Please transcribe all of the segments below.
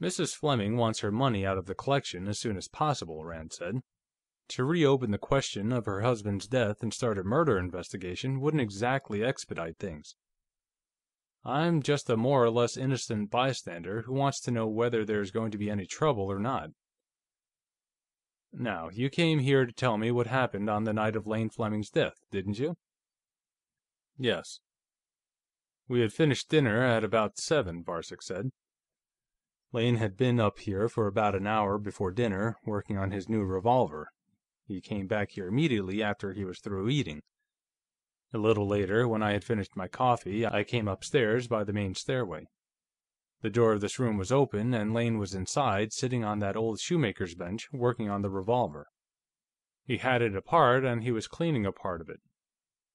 Mrs. Fleming wants her money out of the collection as soon as possible, Rand said. To reopen the question of her husband's death and start a murder investigation wouldn't exactly expedite things. I'm just a more or less innocent bystander who wants to know whether there's going to be any trouble or not. Now, you came here to tell me what happened on the night of Lane Fleming's death, didn't you?" "Yes." "We had finished dinner at about 7, Varcek said. Lane had been up here for about an hour before dinner, working on his new revolver. He came back here immediately after he was through eating. A little later, when I had finished my coffee, I came upstairs by the main stairway. The door of this room was open, and Lane was inside, sitting on that old shoemaker's bench, working on the revolver. He had it apart, and he was cleaning a part of it.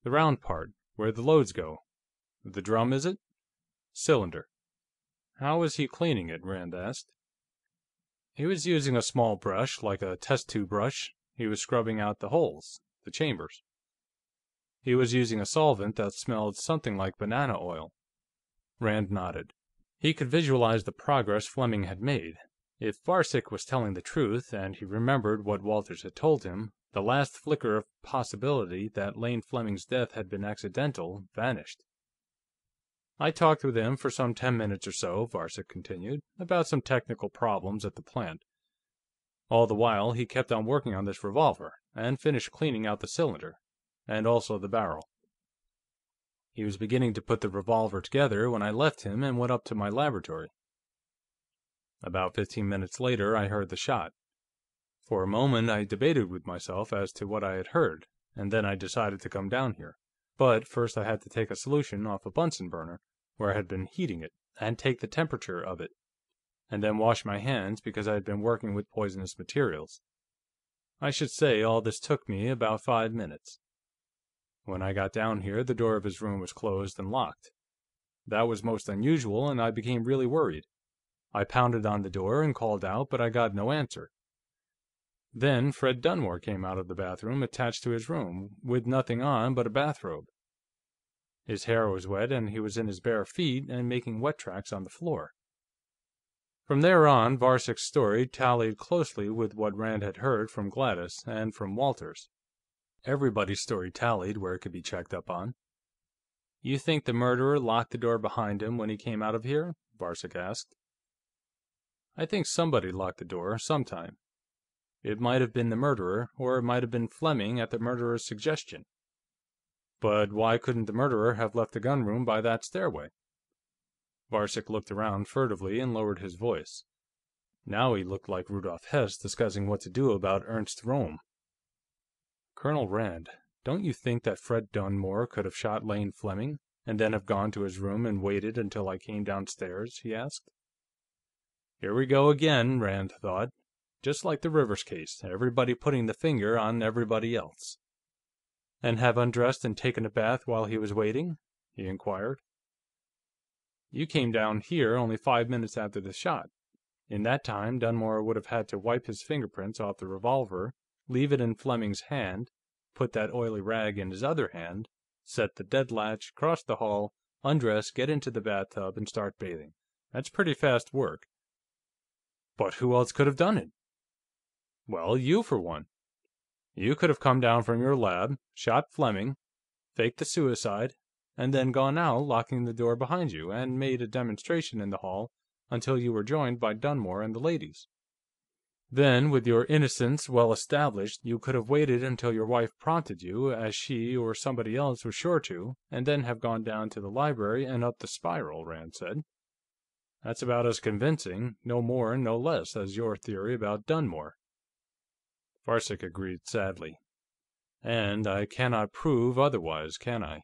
The round part, where the loads go. The drum, is it? Cylinder." "How was he cleaning it?" Rand asked. "He was using a small brush, like a test tube brush. He was scrubbing out the holes, the chambers. He was using a solvent that smelled something like banana oil." Rand nodded. He could visualize the progress Fleming had made. If Varcek was telling the truth, and he remembered what Walters had told him, the last flicker of possibility that Lane Fleming's death had been accidental vanished. "I talked with him for some 10 minutes or so," Varcek continued, "about some technical problems at the plant. All the while, he kept on working on this revolver, and finished cleaning out the cylinder, and also the barrel. He was beginning to put the revolver together when I left him and went up to my laboratory. About 15 minutes later, I heard the shot. For a moment, I debated with myself as to what I had heard, and then I decided to come down here. But first I had to take a solution off a Bunsen burner, where I had been heating it, and take the temperature of it, and then wash my hands because I had been working with poisonous materials. I should say all this took me about 5 minutes. When I got down here, the door of his room was closed and locked. That was most unusual, and I became really worried. I pounded on the door and called out, but I got no answer. Then Fred Dunmore came out of the bathroom attached to his room, with nothing on but a bathrobe. His hair was wet, and he was in his bare feet and making wet tracks on the floor." From there on, Varcek's story tallied closely with what Rand had heard from Gladys and from Walters. Everybody's story tallied where it could be checked up on. "You think the murderer locked the door behind him when he came out of here?" Varcek asked. "I think somebody locked the door, sometime. It might have been the murderer, or it might have been Fleming at the murderer's suggestion. But why couldn't the murderer have left the gunroom by that stairway?" Varcek looked around furtively and lowered his voice. Now he looked like Rudolf Hess discussing what to do about Ernst Röhm. "Colonel Rand, don't you think that Fred Dunmore could have shot Lane Fleming, and then have gone to his room and waited until I came downstairs?" he asked. Here we go again, Rand thought. Just like the Rivers case, everybody putting the finger on everybody else. "And have undressed and taken a bath while he was waiting?" he inquired. "You came down here only 5 minutes after the shot. In that time, Dunmore would have had to wipe his fingerprints off the revolver, leave it in Fleming's hand, put that oily rag in his other hand, set the dead latch, cross the hall, undress, get into the bathtub, and start bathing. That's pretty fast work." "But who else could have done it?" "Well, you, for one. You could have come down from your lab, shot Fleming, faked the suicide, and then gone out, locking the door behind you, and made a demonstration in the hall until you were joined by Dunmore and the ladies. Then, with your innocence well established, you could have waited until your wife prompted you, as she or somebody else was sure to, and then have gone down to the library and up the spiral," Rand said. "That's about as convincing, no more and no less, as your theory about Dunmore." Varcek agreed sadly. "And I cannot prove otherwise, can I?"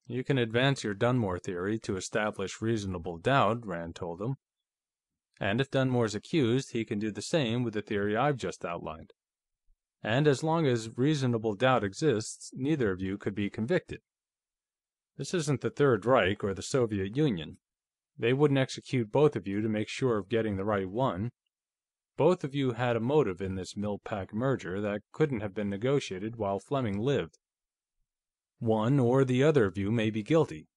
"You can advance your Dunmore theory to establish reasonable doubt," Rand told him. "And if Dunmore's accused, he can do the same with the theory I've just outlined. And as long as reasonable doubt exists, neither of you could be convicted. This isn't the Third Reich or the Soviet Union. They wouldn't execute both of you to make sure of getting the right one. Both of you had a motive in this Mill-Pack merger that couldn't have been negotiated while Fleming lived. One or the other of you may be guilty.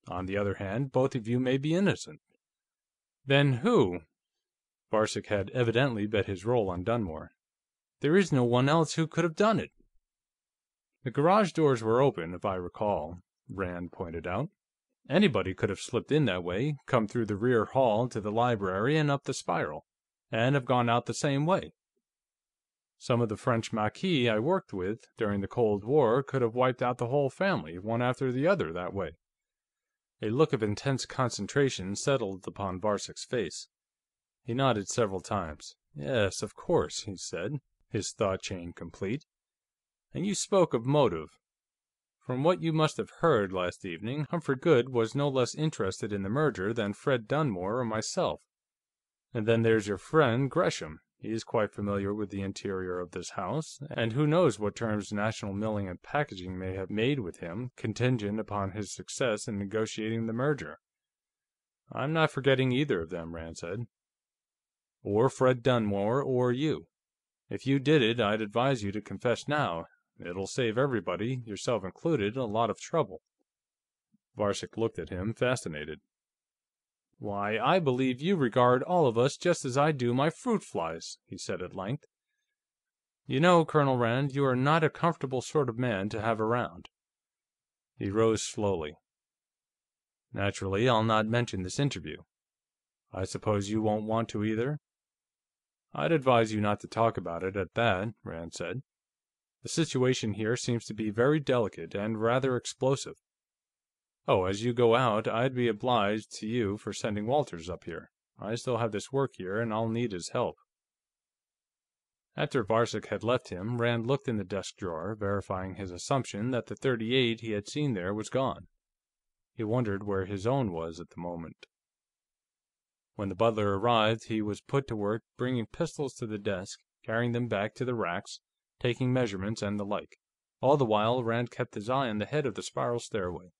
On the other hand, both of you may be innocent. Then who Varcek had evidently bet his roll on Dunmore. "There is no one else who could have done it." "The garage doors were open, if I recall," Rand pointed out. "Anybody could have slipped in that way, come through the rear hall to the library and up the spiral, and have gone out the same way. Some of the French maquis I worked with during the Cold War could have wiped out the whole family, one after the other, that way." A look of intense concentration settled upon Varcek's face. He nodded several times. "Yes, of course," he said, his thought chain complete. "And you spoke of motive. From what you must have heard last evening, Humphrey Goode was no less interested in the merger than Fred Dunmore or myself. And then there's your friend Gresham. He's quite familiar with the interior of this house, and who knows what terms National Milling and Packaging may have made with him, contingent upon his success in negotiating the merger." "I'm not forgetting either of them," Rand said. "Or Fred Dunmore, or you. If you did it, I'd advise you to confess now. It'll save everybody, yourself included, a lot of trouble." Varcek looked at him, fascinated. "Why, I believe you regard all of us just as I do my fruit flies," he said at length. "You know, Colonel Rand, you are not a comfortable sort of man to have around." He rose slowly. "Naturally, I'll not mention this interview. I suppose you won't want to, either?" "I'd advise you not to talk about it, at that," Rand said. "The situation here seems to be very delicate, and rather explosive. Oh, as you go out, I'd be obliged to you for sending Walters up here. I still have this work here, and I'll need his help." After Varcek had left him, Rand looked in the desk drawer, verifying his assumption that the .38 he had seen there was gone. He wondered where his own was at the moment. When the butler arrived, he was put to work bringing pistols to the desk, carrying them back to the racks, taking measurements, and the like. All the while, Rand kept his eye on the head of the spiral stairway.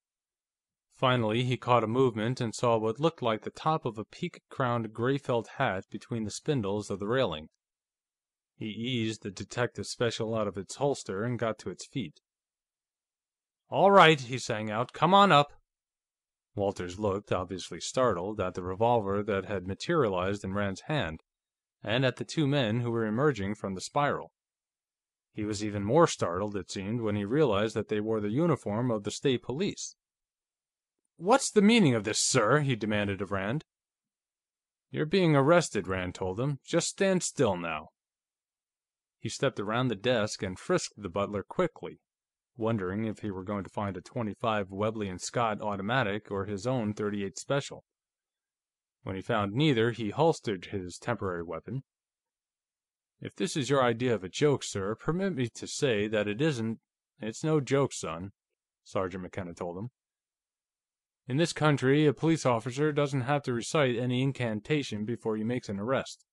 Finally, he caught a movement and saw what looked like the top of a peak-crowned gray felt hat between the spindles of the railing. He eased the detective special out of its holster and got to its feet. "All right," he sang out. "Come on up." Walters looked, obviously startled, at the revolver that had materialized in Rand's hand, and at the two men who were emerging from the spiral. He was even more startled, it seemed, when he realized that they wore the uniform of the State Police. "What's the meaning of this, sir?" he demanded of Rand. "You're being arrested," Rand told him. "Just stand still, now." He stepped around the desk and frisked the butler quickly, wondering if he were going to find a .25 Webley & Scott automatic or his own .38 Special. When he found neither, he holstered his temporary weapon. "If this is your idea of a joke, sir, permit me to say that it isn't. It's no joke, son," Sergeant McKenna told him. "In this country, a police officer doesn't have to recite any incantation before he makes an arrest,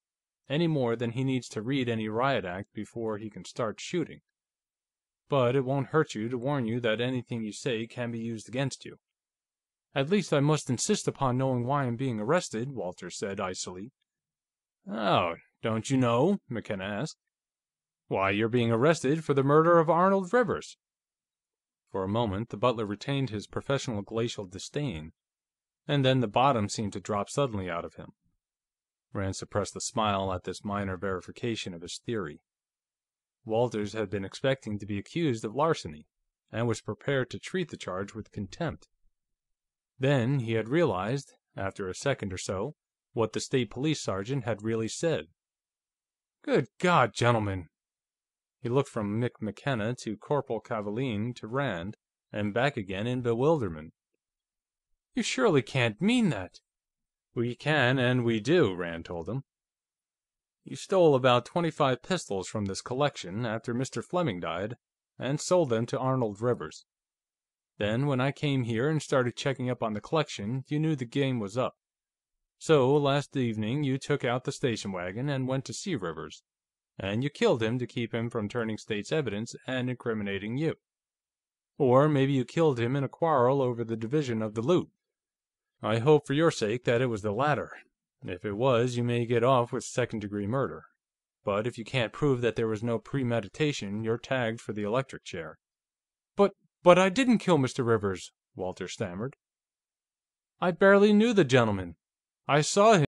any more than he needs to read any riot act before he can start shooting. But it won't hurt you to warn you that anything you say can be used against you." "At least I must insist upon knowing why I'm being arrested," Walters said icily. "Oh, don't you know?" McKenna asked. "Why, you're being arrested for the murder of Arnold Rivers." For a moment, the butler retained his professional glacial disdain, and then the bottom seemed to drop suddenly out of him. Rand suppressed a smile at this minor verification of his theory. Walters had been expecting to be accused of larceny, and was prepared to treat the charge with contempt. Then he had realized, after a second or so, what the State Police sergeant had really said. "Good God, gentlemen!" He looked from Mick McKenna to Corporal Cavaline to Rand, and back again in bewilderment. "You surely can't mean that!" "We can, and we do," Rand told him. "You stole about 25 pistols from this collection after Mr. Fleming died, and sold them to Arnold Rivers. Then, when I came here and started checking up on the collection, you knew the game was up. So, last evening, you took out the station wagon and went to see Rivers, and you killed him to keep him from turning state's evidence and incriminating you. Or maybe you killed him in a quarrel over the division of the loot. I hope, for your sake, that it was the latter. If it was, you may get off with second-degree murder. But if you can't prove that there was no premeditation, you're tagged for the electric chair." But I didn't kill Mr. Rivers," Walter stammered. "I barely knew the gentleman. I saw him